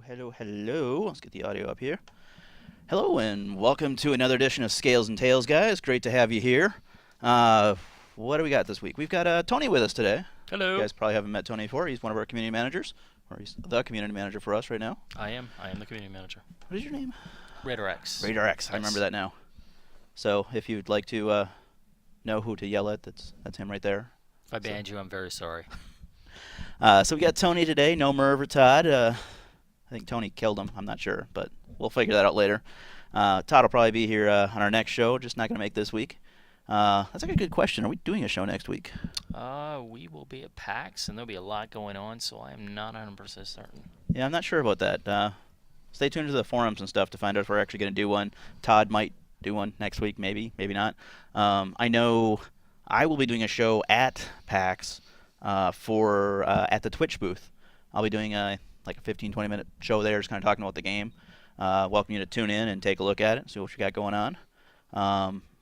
Hello. Let's get the audio up here. Hello, and welcome to another edition of Scales and Tales, guys. Great to have you here. Uh, what do we got this week? We've got Tony with us today. You Hello. guys probably haven't met Tony before. He's one of our community managers, or he's the community manager for us right now. I am. I am the community manager. What is your name? Radar X. Radar X. I remember that now. So if you'd like to know who to yell at, that's him right there. If I banned you, I'm very sorry. So we got Tony today. No Merv or Todd. I think Tony killed him. I'm not sure, but we'll figure that out later. Todd will probably be here on our next show, just not going to make this week. That's like a good question. Are we doing a show next week? We will be at PAX, and there'll be a lot going on, so I am not 100% certain. Yeah, I'm not sure about that. Stay tuned to the forums and stuff to find out if we're actually going to do one. Todd might do one next week, maybe not. I know I will be doing a show at PAX at the Twitch booth. I'll be doing like a 15-20 minute show there, just kind of talking about the game. Welcome you to tune in and take a look at it, see what you got going on.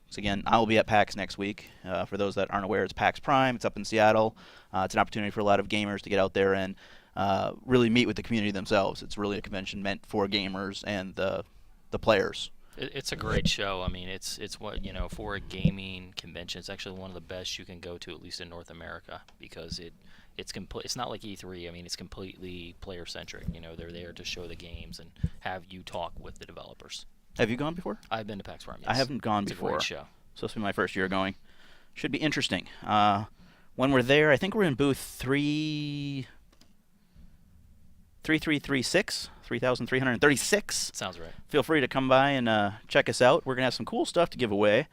So again, I will be at PAX next week. For those that aren't aware, it's PAX Prime. It's up in Seattle. It's an opportunity for a lot of gamers to get out there and really meet with the community themselves. It's really a convention meant for gamers and the players. It's a great show. I mean, it's what, for a gaming convention, it's actually one of the best you can go to, at least in North America, because it's complete. It's not like E3. I mean, it's completely player centric. They're there to show the games and have you talk with the developers. Have you gone before? I've been to PAX Prime. Yes. I haven't gone It's before. a great show. So this will be my first year going. Should be interesting. When we're there, I think we're in booth 3336. Sounds right. Feel free to come by and check us out. We're going to have some cool stuff to give away.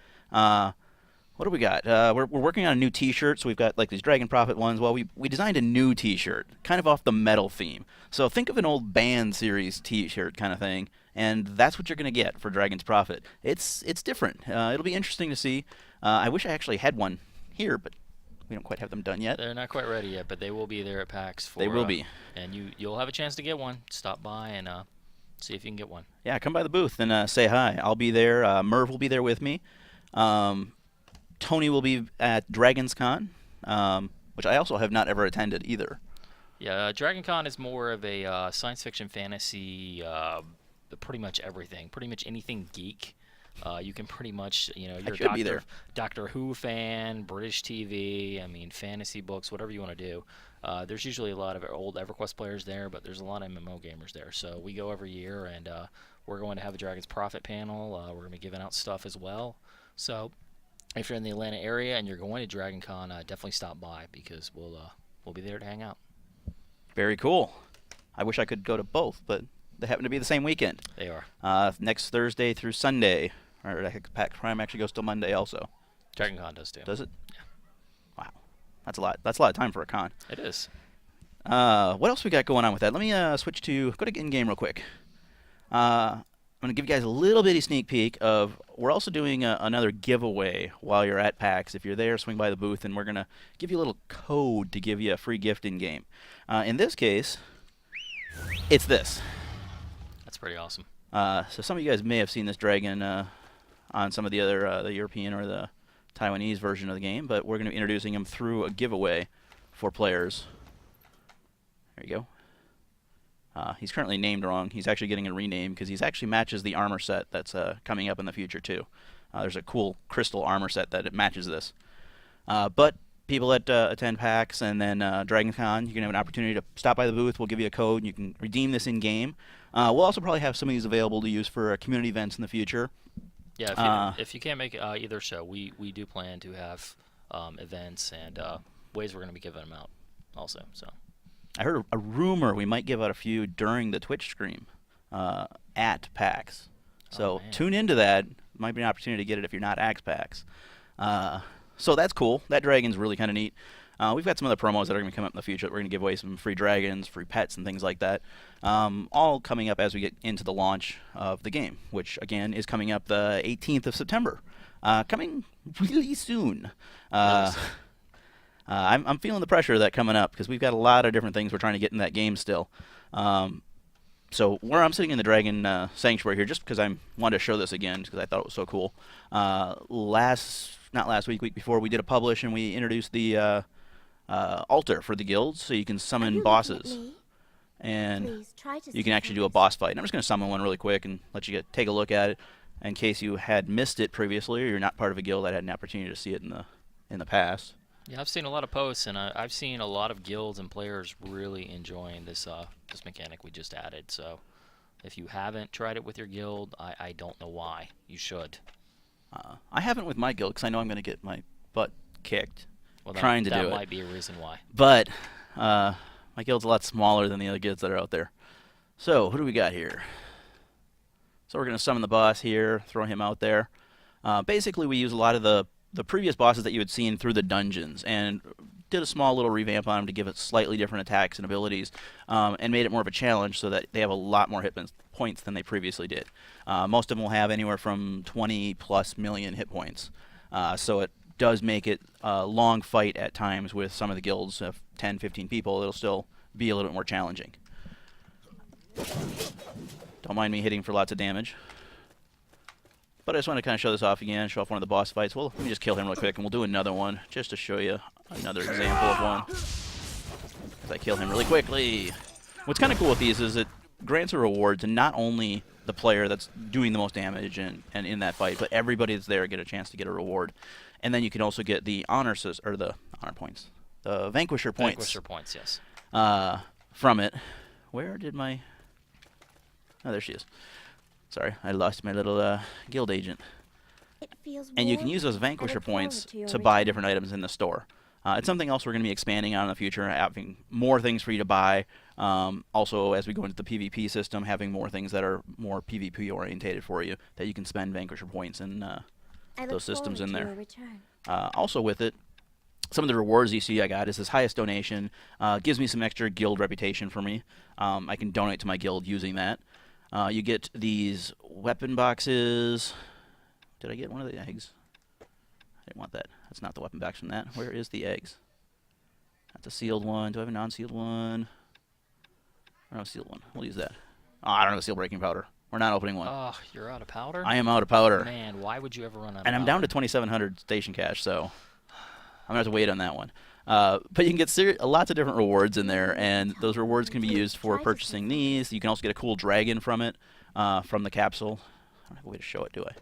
What do we got? We're working on a new T-shirt, so we've got like these Dragon Prophet ones. Well, we designed a new T-shirt, kind of off the metal theme. So think of an old band series T-shirt kind of thing, and that's what you're going to get for Dragon's Prophet. It's different. It'll be interesting to see. I wish I actually had one here, but we don't quite have them done yet. They're not quite ready yet, but they will be there at PAX. They will be. And you'll have a chance to get one. Stop by and see if you can get one. Yeah, come by the booth and say hi. I'll be there. Merv will be there with me. Tony will be at Dragon's Con, which I also have not ever attended either. Yeah, Dragon Con is more of a science fiction fantasy, pretty much everything. Pretty much anything geek. You can pretty much, you're a Doctor Who fan, British TV, I mean, fantasy books, whatever you want to do. There's usually a lot of old EverQuest players there, but there's a lot of MMO gamers there. So we go every year, and we're going to have a Dragon's Prophet panel. We're going to be giving out stuff as well. So if you're in the Atlanta area and you're going to Dragon Con, definitely stop by because we'll be there to hang out. Very cool. I wish I could go to both, but they happen to be the same weekend. They are. Next Thursday through Sunday. Or I think PAX Prime actually goes till Monday also. Dragon Con does too. Does it? Yeah. Wow. That's a lot. That's a lot of time for a con. It is. What else we got going on with that? Let me switch to go to in-game real quick. I'm going to give you guys a little bitty sneak peek of we're also doing another giveaway while you're at PAX. If you're there, swing by the booth, and we're going to give you a little code to give you a free gift in-game. In this case, it's this. That's pretty awesome. So some of you guys may have seen this dragon on some of the other the European or the Taiwanese version of the game, but we're going to be introducing him through a giveaway for players. There you go. He's currently named wrong. He's actually getting a rename because he actually matches the armor set that's coming up in the future too. There's a cool crystal armor set that it matches this. But people that attend PAX and then Dragon Con, you can have an opportunity to stop by the booth. We'll give you a code and you can redeem this in-game. We'll also probably have some of these available to use for community events in the future. Yeah, if you can't make either show, we do plan to have events and ways we're going to be giving them out also. So I heard a rumor we might give out a few during the Twitch stream at PAX. So tune into that. Might be an opportunity to get it if you're not at PAX. So that's cool. That dragon's really kind of neat. We've got some other promos that are going to come up in the future. We're going to give away some free dragons, free pets, and things like that. All coming up as we get into the launch of the game, which, again, is coming up the 18th of September. Coming really soon. I'm feeling the pressure of that coming up because we've got a lot of different things we're trying to get in that game still. So where I'm sitting in the Dragon Sanctuary here, just because I wanted to show this again because I thought it was so cool. Not last week, week before, we did a publish and we introduced the altar for the guilds so you can summon bosses. and you can actually do a boss fight. And I'm just going to summon one really quick and let you take a look at it in case you had missed it previously or you're not part of a guild that had an opportunity to see it in the past. Yeah, I've seen a lot of posts, and I've seen a lot of guilds and players really enjoying this this mechanic we just added. So if you haven't tried it with your guild, I don't know why. You should. I haven't with my guild because I know I'm going to get my butt kicked trying to do it. That might be a reason why. But my guild's a lot smaller than the other guilds that are out there. So who do we got here? So we're going to summon the boss here, throw him out there. Basically, we use a lot of the previous bosses that you had seen through the dungeons and did a small little revamp on them to give it slightly different attacks and abilities and made it more of a challenge so that they have a lot more hit points than they previously did. Most of them will have anywhere from 20+ million hit points. So it does make it a long fight at times with some of the guilds of 10, 15 people. It'll still be a little bit more challenging. Don't mind me hitting for lots of damage. But I just want to kind of show this off again, show off one of the boss fights. Well, let me just kill him real quick, and we'll do another one just to show you another example of one. As I kill him really quickly. What's kind of cool with these is it grants a reward to not only the player that's doing the most damage and in that fight, but everybody that's there get a chance to get a reward. And then you can also get the honor points, the Vanquisher points. Vanquisher points, yes. From it. Where did my... Oh, there she is. Sorry, I lost my little guild agent. And you can use those Vanquisher points to buy different items in the store. It's something else we're going to be expanding on in the future, having more things for you to buy. Also, as we go into the PvP system, having more things that are more PvP orientated for you that you can spend Vanquisher points in those systems in there. Also with it, some of the rewards you see I got is this highest donation. Gives me some extra guild reputation for me. I can donate to my guild using that. You get these weapon boxes. Did I get one of the eggs? I didn't want that. That's not the weapon box from that. Where is the eggs? That's a sealed one. Do I have a non-sealed one? I don't have a sealed one. We'll use that. Oh, I don't have a seal breaking powder. We're not opening one. Oh, you're out of powder? I am out of powder. Man, why would you ever run out of powder? And I'm down to 2,700 station cash, so I'm going to have to wait on that one. But you can get lots of different rewards in there, and those rewards can be used for purchasing these. You can also get a cool dragon from it, from the capsule. I don't have a way to show it, do I?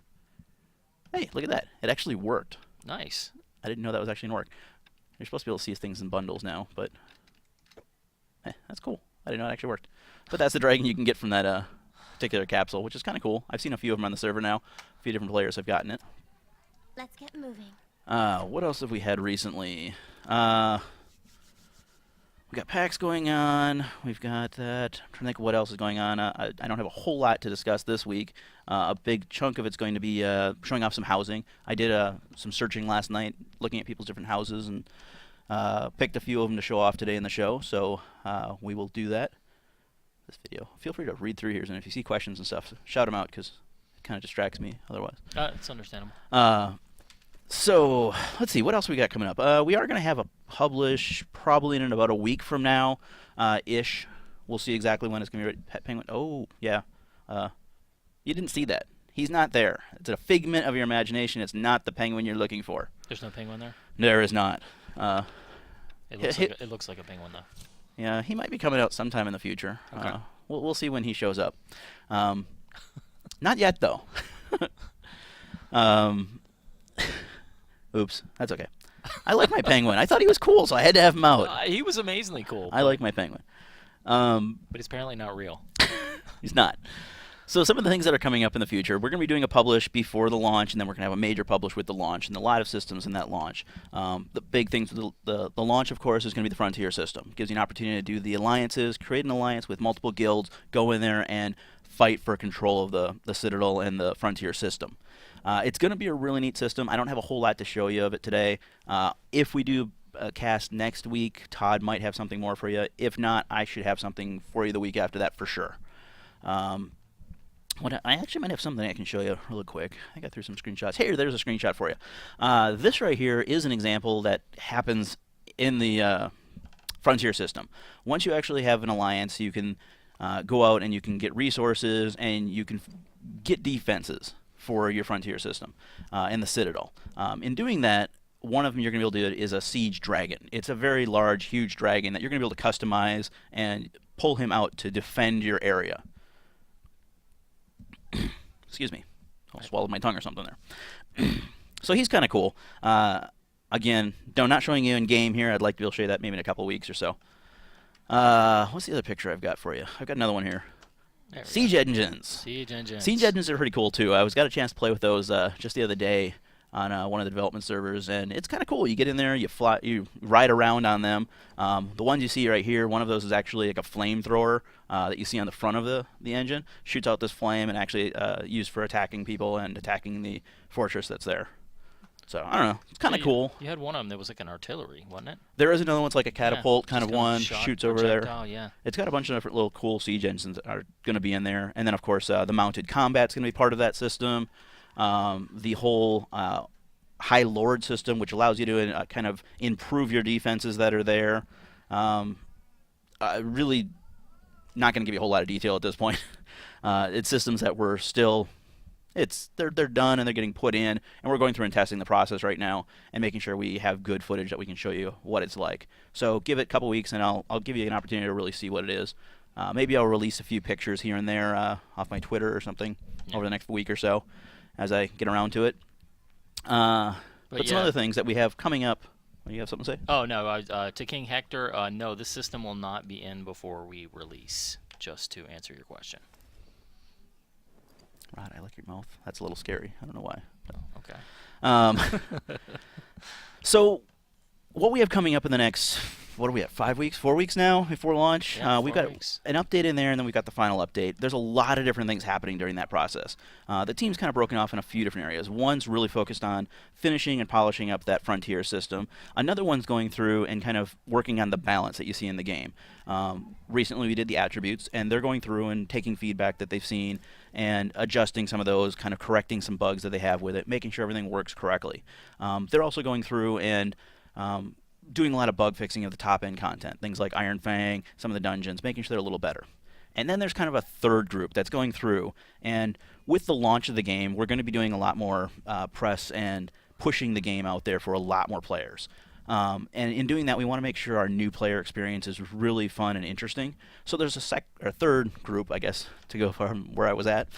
Hey, look at that. It actually worked. Nice. I didn't know that was actually going to work. You're supposed to be able to see things in bundles now, but that's cool. I didn't know it actually worked. But that's the dragon you can get from that particular capsule, which is kind of cool. I've seen a few of them on the server now. A few different players have gotten it. Let's get moving. What else have we had recently? We got PAX going on. We've got that. I'm trying to think of what else is going on. I don't have a whole lot to discuss this week. A big chunk of it's going to be showing off some housing. I did some searching last night, looking at people's different houses, and picked a few of them to show off today in the show. So we will do that. This video. Feel free to read through here, and if you see questions and stuff, shout them out because it kind of distracts me otherwise. It's understandable. So let's see what else we got coming up. We are going to have a publish probably in about a week from now, ish. We'll see exactly when it's going to be ready. Pet Penguin. Oh yeah, you didn't see that. He's not there. It's a figment of your imagination. It's not the penguin you're looking for. There's no penguin there. There is not. It looks like a penguin though. Yeah, he might be coming out sometime in the future. Okay. We'll see when he shows up. Not yet though. Oops, that's okay. I like my penguin. I thought he was cool, so I had to have him out. He was amazingly cool. I like my penguin. But he's apparently not real. He's not. So some of the things that are coming up in the future, we're going to be doing a publish before the launch, and then we're going to have a major publish with the launch, and a lot of systems in that launch. The big things, the launch, of course, is going to be the Frontier system. It gives you an opportunity to do the alliances, create an alliance with multiple guilds, go in there and fight for control of the Citadel and the Frontier system. It's going to be a really neat system. I don't have a whole lot to show you of it today. If we do a cast next week, Todd might have something more for you. If not, I should have something for you the week after that for sure. I actually might have something I can show you really quick. I got through some screenshots. Hey, there's a screenshot for you. This right here is an example that happens in the Frontier system. Once you actually have an alliance, you can go out and you can get resources and you can get defenses for your Frontier system in the Citadel. In doing that, one of them you're going to be able to do is a Siege Dragon. It's a very large, huge dragon that you're going to be able to customize and pull him out to defend your area. Excuse me. I swallowed my tongue or something there. So he's kind of cool. Again, no, not showing you in game here. I'd like to be able to show you that maybe in a couple of weeks or so. What's the other picture I've got for you? I've got another one here. Siege Engines. Siege Engines. Siege Engines are pretty cool too. I got a chance to play with those just the other day on one of the development servers, and it's kind of cool. You get in there, you ride around on them. The ones you see right here, one of those is actually like a flamethrower that you see on the front of the engine. Shoots out this flame and actually used for attacking people and attacking the fortress that's there. So, I don't know. It's kind of cool. You had one of them that was like an artillery, wasn't it? There is another one that's like a catapult kind of one. Shot, shoots over there. Yeah. It's got a bunch of different little cool siege engines that are going to be in there. And then, of course, the mounted combat's going to be part of that system. The whole High Lord system, which allows you to kind of improve your defenses that are there. Really not going to give you a whole lot of detail at this point. It's systems that we're still... They're done and they're getting put in, and we're going through and testing the process right now and making sure we have good footage that we can show you what it's like. So give it a couple weeks and I'll give you an opportunity to really see what it is. Maybe I'll release a few pictures here and there off my Twitter or something over the next week or so as I get around to it. But some other things that we have coming up. You have something to say? Oh, no. To King Hector, no, this system will not be in before we release, just to answer your question. Right, I like your mouth. That's a little scary. I don't know why. Oh, okay. So, what we have coming up in the next, what are we at, 5 weeks, 4 weeks now before launch? Yeah, we've got an update in there, and then we've got the final update. There's a lot of different things happening during that process. The team's kind of broken off in a few different areas. One's really focused on finishing and polishing up that Frontier system. Another one's going through and kind of working on the balance that you see in the game. Recently we did the attributes, and they're going through and taking feedback that they've seen and adjusting some of those, kind of correcting some bugs that they have with it, making sure everything works correctly. They're also going through and doing a lot of bug fixing of the top-end content, things like Iron Fang, some of the dungeons, making sure they're a little better. And then there's kind of a third group that's going through, and with the launch of the game, we're going to be doing a lot more press and pushing the game out there for a lot more players. And in doing that, we want to make sure our new player experience is really fun and interesting. So there's a third group, I guess, to go from where I was at,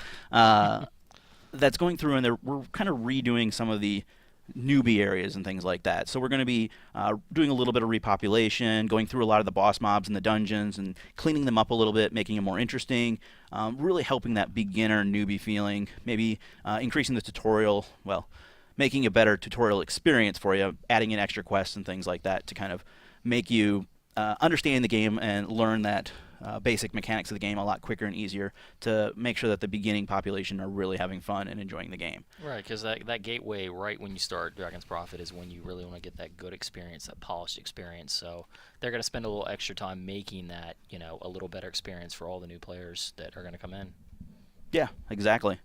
that's going through, and we're kind of redoing some of the newbie areas and things like that. So we're going to be doing a little bit of repopulation, going through a lot of the boss mobs in the dungeons and cleaning them up a little bit, making them more interesting, really helping that beginner newbie feeling, maybe increasing the tutorial, making a better tutorial experience for you, adding in extra quests and things like that to kind of make you understand the game and learn that basic mechanics of the game a lot quicker and easier to make sure that the beginning population are really having fun and enjoying the game. Right, because that gateway right when you start Dragon's Prophet is when you really want to get that good experience, that polished experience. So they're going to spend a little extra time making that, a little better experience for all the new players that are going to come in. Yeah, exactly.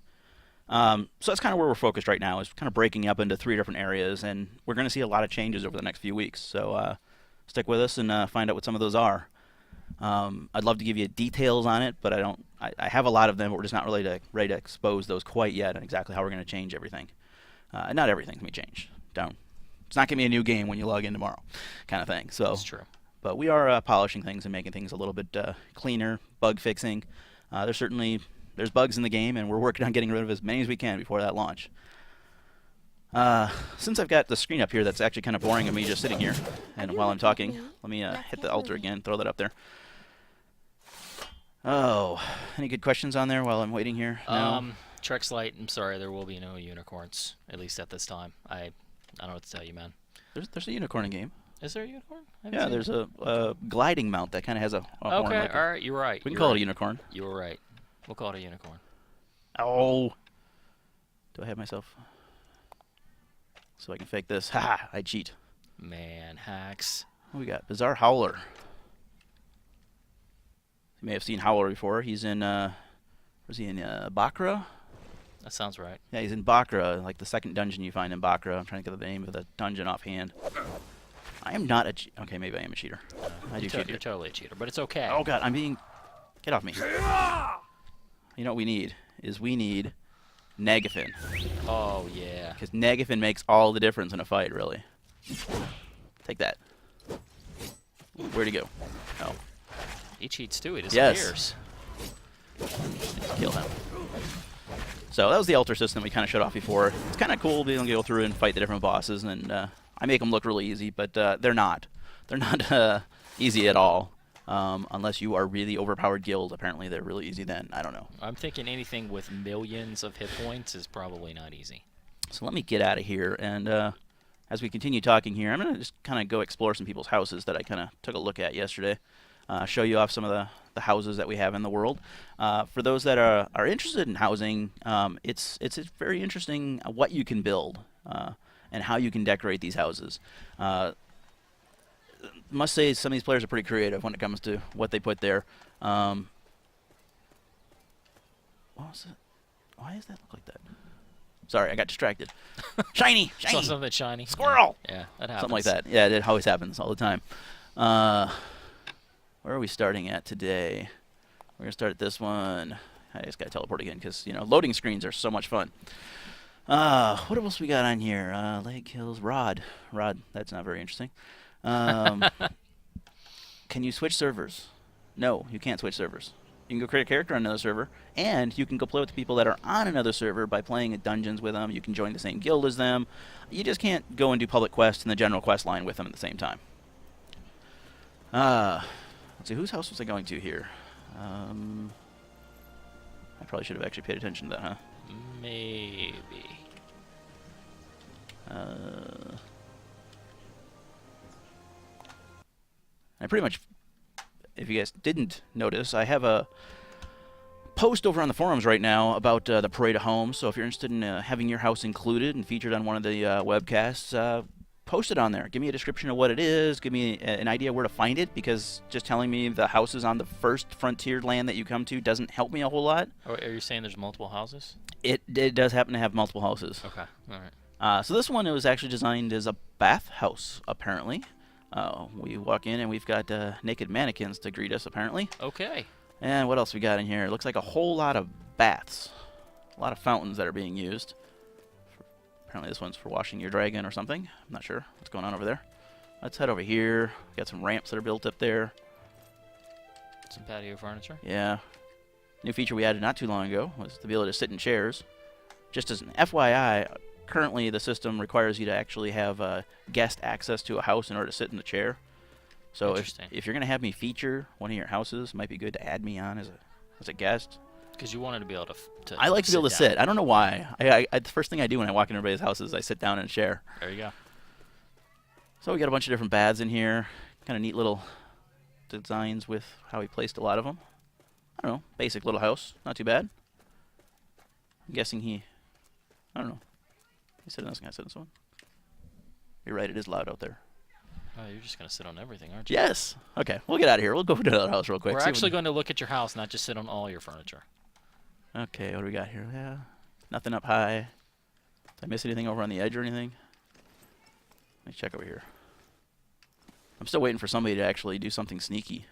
So that's kind of where we're focused right now, is kind of breaking up into 3 different areas, and we're going to see a lot of changes over the next few weeks. So stick with us and find out what some of those are. I'd love to give you details on it, but I have a lot of them, but we're just not really ready to expose those quite yet and exactly how we're going to change everything. Not everything can be changed. It's not going to be a new game when you log in tomorrow kind of thing. So that's true. But we are polishing things and making things a little bit cleaner, bug fixing. There's bugs in the game, and we're working on getting rid of as many as we can before that launch. Since I've got the screen up here, that's actually kind of boring of me just sitting here. And while I'm talking, let me hit the altar again, throw that up there. Oh, any good questions on there while I'm waiting here? No? Trex Light, I'm sorry, there will be no unicorns, at least at this time. I don't know what to tell you, man. There's a unicorn in game. Is there a unicorn? Yeah, there's a gliding mount that kind of has a horn. Okay, all right, you're right. We can call it a unicorn. You were right. We'll call it a unicorn. Oh. Do I have myself? So I can fake this. Ha! I cheat. Man, hacks. What we got? Bizarre Howler. You may have seen Howler before. He's in, where's he in? Bakra? That sounds right. Yeah, he's in Bakra, like the second dungeon you find in Bakra. I'm trying to get the name of the dungeon offhand. I am not a cheater. Okay, maybe I am a cheater. I do cheat. You're totally a cheater, but it's okay. Oh, God, I'm being... Get off me. You know what we need? We need Negafen. Oh, yeah. Because Negafen makes all the difference in a fight, really. Take that. Where'd he go? Oh. He cheats too. He disappears. Yes. Kill him. So that was the altar system we kind of showed off before. It's kind of cool being able to go through and fight the different bosses, and I make them look really easy, but they're not. They're not easy at all. Unless you are really overpowered guild. Apparently they're really easy then. I don't know. I'm thinking anything with millions of hit points is probably not easy. So let me get out of here, and as we continue talking here, I'm going to just kind of go explore some people's houses that I kind of took a look at yesterday. Show you off some of the houses that we have in the world. For those that are interested in housing, it's very interesting what you can build and how you can decorate these houses. Must say some of these players are pretty creative when it comes to what they put there. What was it? Why does that look like that? Sorry, I got distracted. Shiny! Shiny! Saw something shiny. Squirrel! Yeah, that happens. Something like that. Yeah, it always happens all the time. Where are we starting at today? We're going to start at this one. I just got to teleport again because, you know, loading screens are so much fun. What else we got on here? Leg kills. Rod. That's not very interesting. Can you switch servers? No, you can't switch servers. You can go create a character on another server, and you can go play with the people that are on another server by playing at dungeons with them. You can join the same guild as them. You just can't go and do public quests in the general quest line with them at the same time. Let's see, whose house was I going to here? I probably should have actually paid attention to that, huh? Maybe. I pretty much, if you guys didn't notice, I have a post over on the forums right now about the Parade of Homes. So if you're interested in having your house included and featured on one of the webcasts, post it on there. Give me a description of what it is. Give me an idea where to find it, because just telling me the house is on the first frontier land that you come to doesn't help me a whole lot. Oh, are you saying there's multiple houses? It does happen to have multiple houses. Okay, all right. So this one, it was actually designed as a bathhouse, apparently. We walk in and we've got naked mannequins to greet us, apparently. Okay. And what else we got in here? It looks like a whole lot of baths. A lot of fountains that are being used. Apparently this one's for washing your dragon or something. I'm not sure what's going on over there. Let's head over here. Got some ramps that are built up there. Some patio furniture. Yeah. New feature we added not too long ago was to be able to sit in chairs. Just as an FYI, currently the system requires you to actually have guest access to a house in order to sit in the chair. So if you're going to have me feature one of your houses, it might be good to add me on as a guest. Because you wanted to be able to I like to be able to sit. I don't know why. The first thing I do when I walk in everybody's house is I sit down in a chair. There you go. So we got a bunch of different baths in here. Kind of neat little designs with how he placed a lot of them. I don't know. Basic little house. Not too bad. I'm guessing I don't know. He sit in this guy, sit in this one. You're right, it is loud out there. Oh, you're just going to sit on everything, aren't you? Yes. Okay, we'll get out of here. We'll go to another house real quick. We're actually going to look at your house, not just sit on all your furniture. Okay, what do we got here? Yeah, nothing up high. Did I miss anything over on the edge or anything? Let me check over here. I'm still waiting for somebody to actually do something sneaky.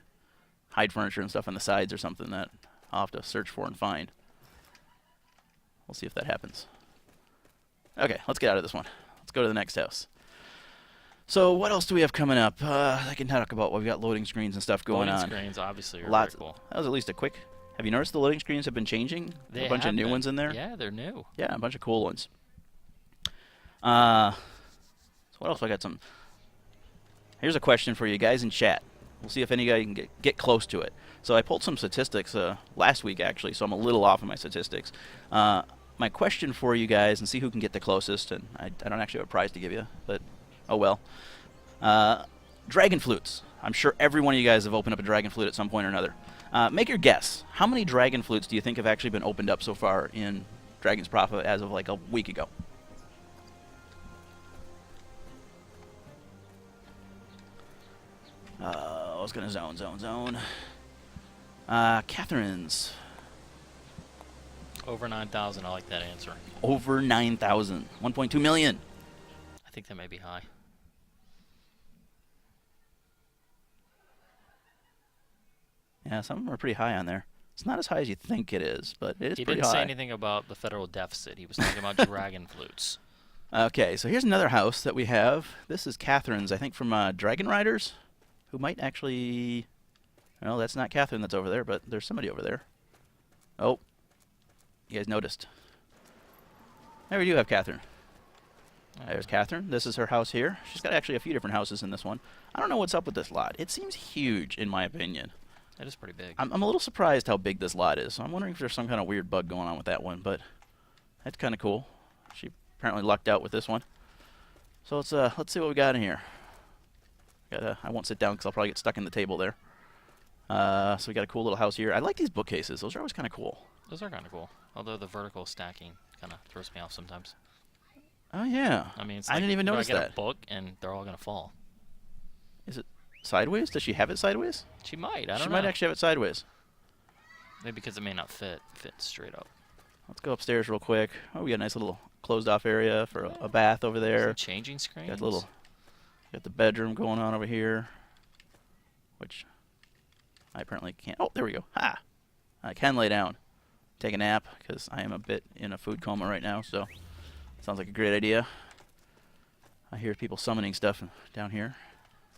Hide furniture and stuff on the sides or something that I'll have to search for and find. We'll see if that happens. Okay, let's get out of this one. Let's go to the next house. So what else do we have coming up? I can talk about what we've got loading screens and stuff going on. Loading screens, obviously, are Lots. very cool. That was at least a quick. Have you noticed the loading screens have been changing? They a bunch of new ones in there. Yeah, they're new. Yeah, a bunch of cool ones. So what else? I got some. Here's a question for you guys in chat. We'll see if any guy can get close to it. So I pulled some statistics last week, actually, so I'm a little off on my statistics. My question for you guys, and see who can get the closest, and I don't actually have a prize to give you, but oh well. Dragon flutes. I'm sure every one of you guys have opened up a dragon flute at some point or another. Make your guess. How many dragon flutes do you think have actually been opened up so far in Dragon's Prophet as of like a week ago? I was going to zone. Catherine's. Over 9,000, I like that answer. Over 9,000. 1.2 million. I think that may be high. Yeah, some of them are pretty high on there. It's not as high as you think it is, but it is pretty high. He didn't say anything about the federal deficit. He was talking about dragon flutes. Okay, so here's another house that we have. This is Catherine's, I think, from Dragon Riders, who might actually Well, that's not Catherine that's over there, but there's somebody over there. Oh. You guys noticed. There we do have Catherine. There's Catherine. This is her house here. She's got actually a few different houses in this one. I don't know what's up with this lot. It seems huge, in my opinion. It is pretty big. I'm a little surprised how big this lot is. So I'm wondering if there's some kind of weird bug going on with that one, but that's kind of cool. She apparently lucked out with this one. So let's see what we got in here. I won't sit down because I'll probably get stuck in the table there. So we got a cool little house here. I like these bookcases. Those are always kind of cool. Those are kind of cool. Although the vertical stacking kind of throws me off sometimes. Oh, yeah. I mean, it's I like, didn't even notice I get that. a book and they're all going to fall. Is it sideways? Does she have it sideways? She might. I don't know. She might actually have it sideways. Maybe because it may not fit straight up. Let's go upstairs real quick. Oh, we got a nice little closed-off area for a bath over there. Changing screens. Got the bedroom going on over here, which I apparently can't. Oh, there we go. Ha! I can lay down, take a nap, because I am a bit in a food coma right now, so sounds like a great idea. I hear people summoning stuff down here.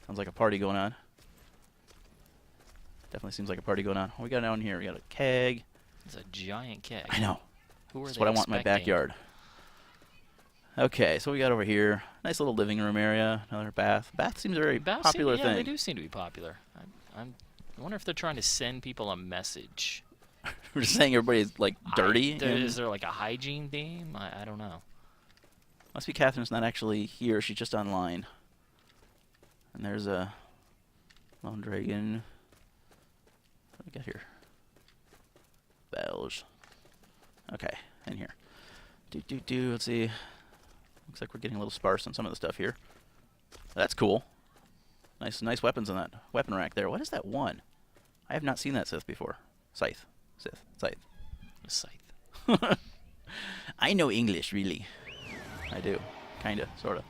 Sounds like a party going on. Definitely seems like a party going on. What we got down here? We got a keg. It's a giant keg. I know. Who are That's they what I want in my expecting? backyard. Okay, so we got over here. Nice little living room area. Another bath. Bath seems a very popular yeah, thing. they do seem to be popular. I wonder if they're trying to send people a message. We're just saying everybody's like dirty. Is there like a hygiene theme? I don't know. Must be Catherine's not actually here. She's just online. And there's a Lone Dragon. What do we got here? Belge. Okay, in here. Let's see. Looks like we're getting a little sparse on some of the stuff here. That's cool. Nice weapons on that weapon rack there. What is that one? I have not seen that Sith before. Scythe. Scythe. A scythe. I know English, really. I do. Kinda, sorta.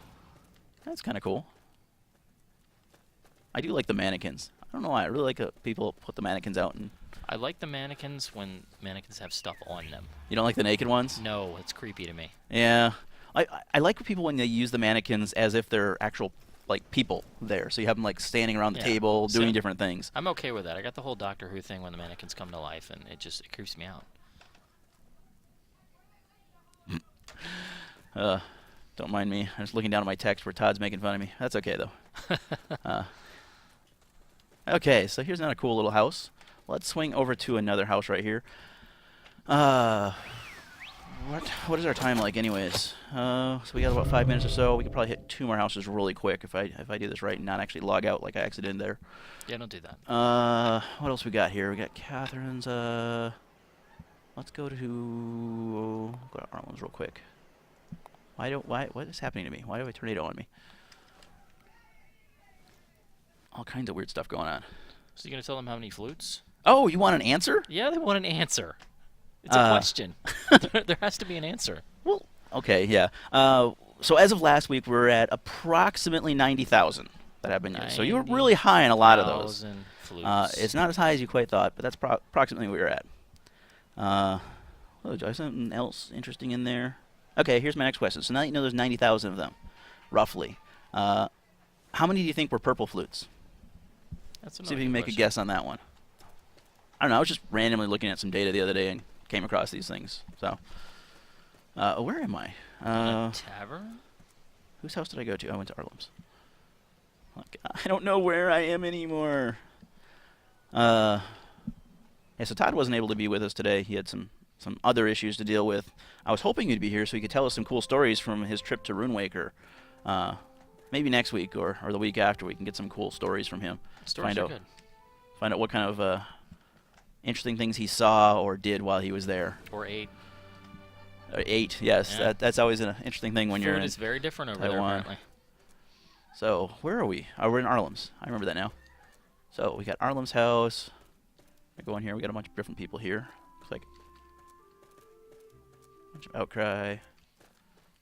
That's kinda cool. I do like the mannequins. I don't know why. I really like people put the mannequins out and... I like the mannequins when mannequins have stuff on them. You don't like the naked ones? No, it's creepy to me. Yeah. I like people when they use the mannequins as if they're actual, like, people there. So you have them, like, standing around the table doing different things. I'm okay with that. I got the whole Doctor Who thing when the mannequins come to life, and it creeps me out. Don't mind me. I'm just looking down at my text where Todd's making fun of me. That's okay, though. Okay, so here's another cool little house. Let's swing over to another house right here. What is our time like, anyways? So we got about 5 minutes or so. We could probably hit 2 more houses really quick if I do this right and not actually log out like I exited there. Yeah, don't do that. What else we got here? We got Catherine's. Let's go to Arlen's real quick. What is happening to me? Why do I have a tornado on me? All kinds of weird stuff going on. So you gonna tell them how many flutes? Oh, you want an answer? Yeah, they want an answer. It's a question. There has to be an answer. Well, okay, yeah. So as of last week, we're at approximately 90,000 that have been used. So you were really high on a lot of those. Flutes. It's not as high as you quite thought, but that's approximately where we're at. Do I have something else interesting in there? Okay, here's my next question. So now that you know there's 90,000 of them, roughly, how many do you think were purple flutes? See if you can make a guess on that one. I don't know. I was just randomly looking at some data the other day and came across these things. So, where am I? A tavern? Whose house did I go to? I went to Arlem's. I don't know where I am anymore. Yeah, so Todd wasn't able to be with us today. He had some other issues to deal with. I was hoping he'd be here so he could tell us some cool stories from his trip to Runewaker. Maybe next week or the week after we can get some cool stories from him. Stories are good. Find out what kind of interesting things he saw or did while he was there. Or ate. Ate, yes. Yeah. That's always an interesting thing when you're in Food is very different over Taiwan. there, apparently. So, where are we? Oh, we're in Arlem's. I remember that now. So, we got Arlem's house. I go in here. We got a bunch of different people here. Looks like a bunch of outcry.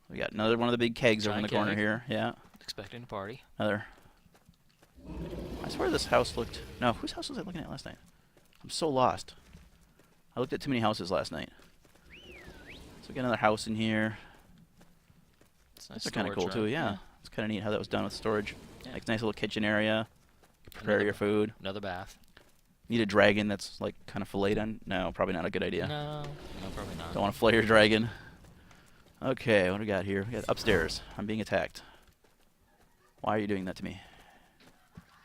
We got another one of the big kegs over in the corner here. Yeah. Expecting a party. Another. I swear this house looked... No, whose house was I looking at last night? I'm so lost. I looked at too many houses last night. So we got another house in here. It's nice. Those are kind of cool too, yeah. It's kind of neat how that was done with storage. Yeah. Like nice little kitchen area. Prepare your food. Another bath. Need a dragon that's like kind of filleted on. No, probably not a good idea. No, probably not. Don't want to flay your dragon. Okay, what do we got here? We got upstairs. I'm being attacked. Why are you doing that to me?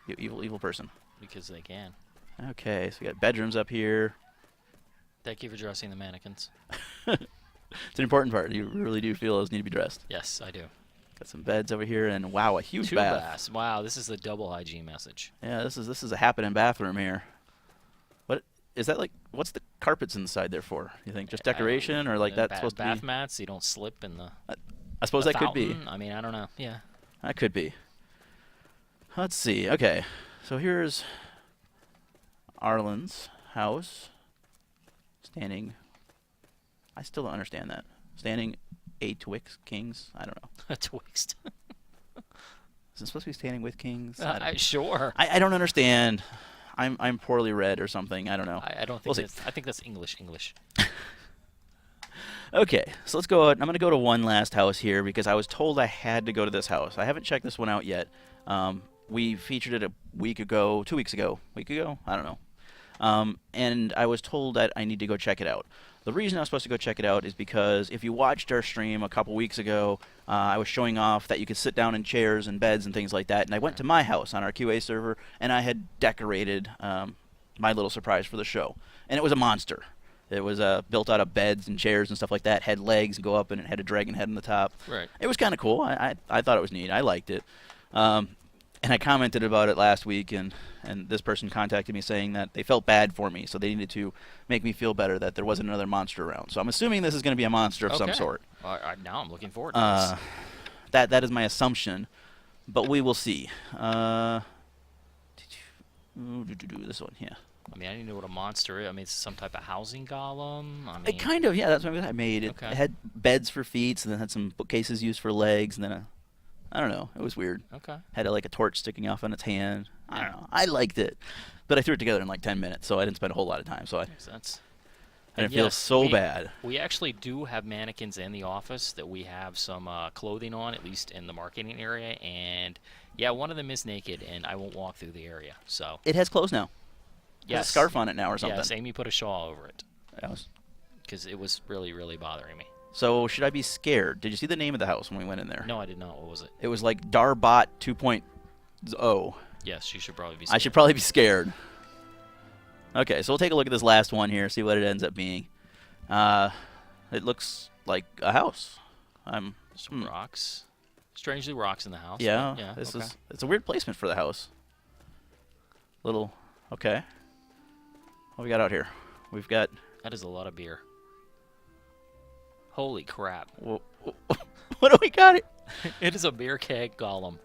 You evil person. Because they can. Okay, so we got bedrooms up here. Thank you for dressing the mannequins. It's an important part. You really do feel those need to be dressed. Yes, I do. Got some beds over here, and wow, a huge Two bath. baths. Wow, this is the double hygiene message. Yeah, this is a happening bathroom here. What is that like? What's the carpets inside there for? You think just decoration, or like that's supposed to be bath mats? So you don't slip in the. I suppose that could be. Fountain? I mean, I don't know. Yeah. That could be. Let's see. Okay, so here's Arlen's house. Standing. I still don't understand that. Standing a twixt kings? I don't know. A twixt. Is it supposed to be standing with kings? Sure. I don't understand. I'm poorly read or something. I don't know. I don't think We'll see. I think that's English. Okay, so let's go. I'm going to go to one last house here because I was told I had to go to this house. I haven't checked this one out yet. We featured it a week ago, 2 weeks ago, week ago? I don't know. And I was told that I need to go check it out. The reason I was supposed to go check it out is because if you watched our stream a couple weeks ago, I was showing off that you could sit down in chairs and beds and things like that. And I went to my house on our QA server, and I had decorated my little surprise for the show. And it was a monster. It was built out of beds and chairs and stuff like that. Had legs and go up, and it had a dragon head on the top. Right. It was kind of cool. I thought it was neat. I liked it. And I commented about it last week, and this person contacted me saying that they felt bad for me, so they needed to make me feel better that there wasn't another monster around. So I'm assuming this is going to be a monster of some sort. Now I'm looking forward to this. That is my assumption, but we will see. This one, yeah. I mean, I didn't know what a monster is. I mean, it's some type of housing golem. I mean, It kind of, yeah, that's what I made. It Okay. had beds for feet, and then had some bookcases used for legs, and then I don't know. It was weird. Okay. Had like a torch sticking off on its hand. I don't know. I liked it, but I threw it together in like 10 minutes, so I didn't spend a whole lot of time. So I Makes sense. didn't feel so bad. We actually do have mannequins in the office that we have some clothing on, at least in the marketing area. And yeah, one of them is naked, and I won't walk through the area. So It has clothes now. It has yes, a scarf on it now or something. yes, Amy put a shawl over it That was- because it was really, really bothering me. So should I be scared? Did you see the name of the house when we went in there? No, I did not. What was it? It was like Darbot 2.0. Yes, you should probably be. I should probably be scared. Okay, so we'll take a look at this last one here, see what it ends up being. It looks like a house. Some rocks. Strangely, rocks in the house. Yeah, Yeah. this Okay. is it's a weird placement for the house. Okay. What we got out here? We've got That is a lot of beer. Holy crap! what do we got here? It is a beer keg golem.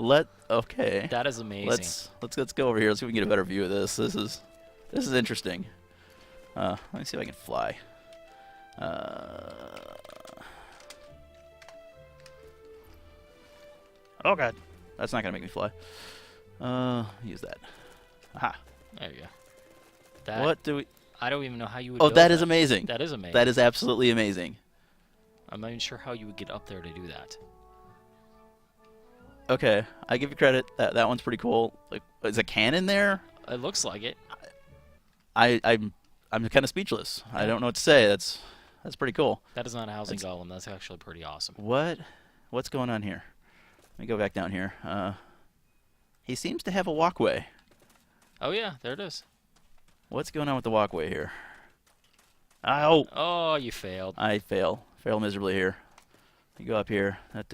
Okay. That is amazing. Let's go over here. Let's see if we can get a better view of this. This is interesting. Let me see if I can fly. Oh god, that's not gonna make me fly. Use that. Aha. There you go. That, What do we? I don't even know how you would. Oh, build that is amazing. That is amazing. That is absolutely amazing. I'm not even sure how you would get up there to do that. Okay, I give you credit. That one's pretty cool. Like, is a cannon there? It looks like it. I'm kind of speechless. I don't know what to say. That's pretty cool. That is not a housing golem. That's actually pretty awesome. What's going on here? Let me go back down here. He seems to have a walkway. Oh yeah, there it is. What's going on with the walkway here? Ow! Oh, you failed. I fail miserably here. You go up here. It's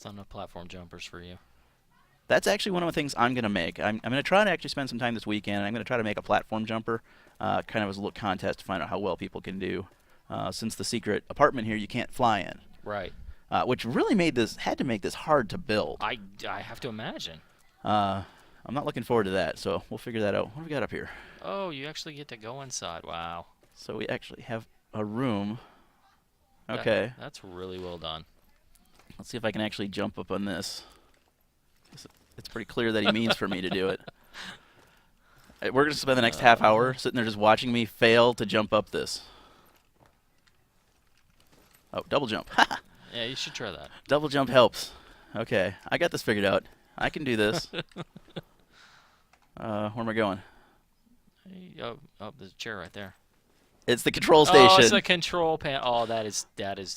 not enough platform jumpers for you. That's actually one of the things I'm going to make. I'm going to try to actually spend some time this weekend. And I'm going to try to make a platform jumper, kind of as a little contest to find out how well people can do. Since the secret apartment here you can't fly in, Right. which really had to make this hard to build. I have to imagine. I'm not looking forward to that, so we'll figure that out. What do we got up here? Oh, you actually get to go inside. Wow. So we actually have a room. Okay. That's really well done. Let's see if I can actually jump up on this. It's pretty clear that he means for me to do it. We're going to spend the next half hour sitting there just watching me fail to jump up this. Oh, double jump. Yeah, you should try that. Double jump helps. Okay, I got this figured out. I can do this. Where am I going? Up the chair right there. It's the control station. Oh, it's the control panel. Oh, that is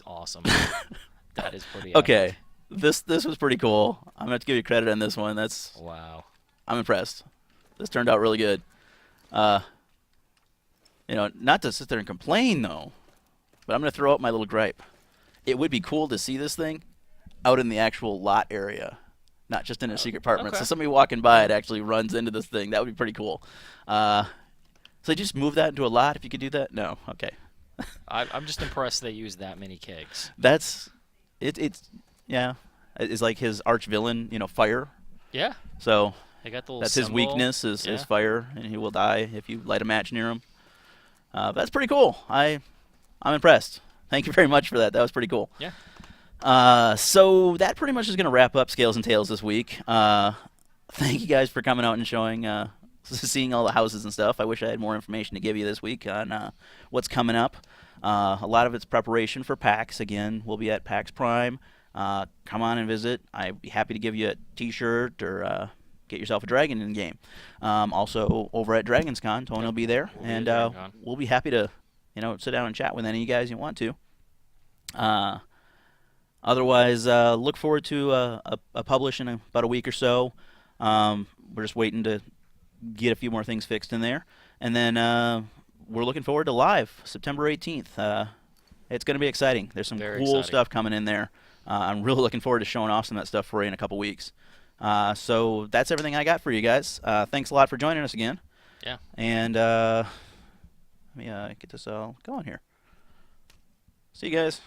awesome. That is pretty. Okay, epic. this was pretty cool. I'm gonna have to give you credit on this one. Wow. I'm impressed. This turned out really good. Not to sit there and complain though, but I'm gonna throw out my little gripe. It would be cool to see this thing out in the actual lot area, not just in a secret apartment. Okay. So somebody walking by, it actually runs into this thing. That would be pretty cool. So just move that into a lot if you could do that? No. Okay. I'm just impressed they used that many kegs. That's it's yeah. It's like his arch villain, Yeah. fire. So They got the little that's symbol. his weakness is Yeah. fire, and he will die if you light a match near him. That's pretty cool. I'm impressed. Thank you very much for that. That was pretty cool. Yeah. So that pretty much is going to wrap up Scales and Tales this week. Thank you guys for coming out and showing, seeing all the houses and stuff. I wish I had more information to give you this week on what's coming up. A lot of it's preparation for PAX. Again, we'll be at PAX Prime. Come on and visit. I'd be happy to give you a T-shirt or get yourself a dragon in the game. Also, over at Dragon's Con, Tony will be there, We'll be and at Dragon Con. we'll be happy to, sit down and chat with any of you guys you want to. Otherwise, look forward to a publish in about a week or so. We're just waiting to get a few more things fixed in there. And then we're looking forward to live, September 18th. It's going to be exciting. There's some Very cool exciting. stuff coming in there. I'm really looking forward to showing off some of that stuff for you in a couple weeks. So that's everything I got for you guys. Thanks a lot for joining us again. Yeah. And let me get this all going here. See you guys.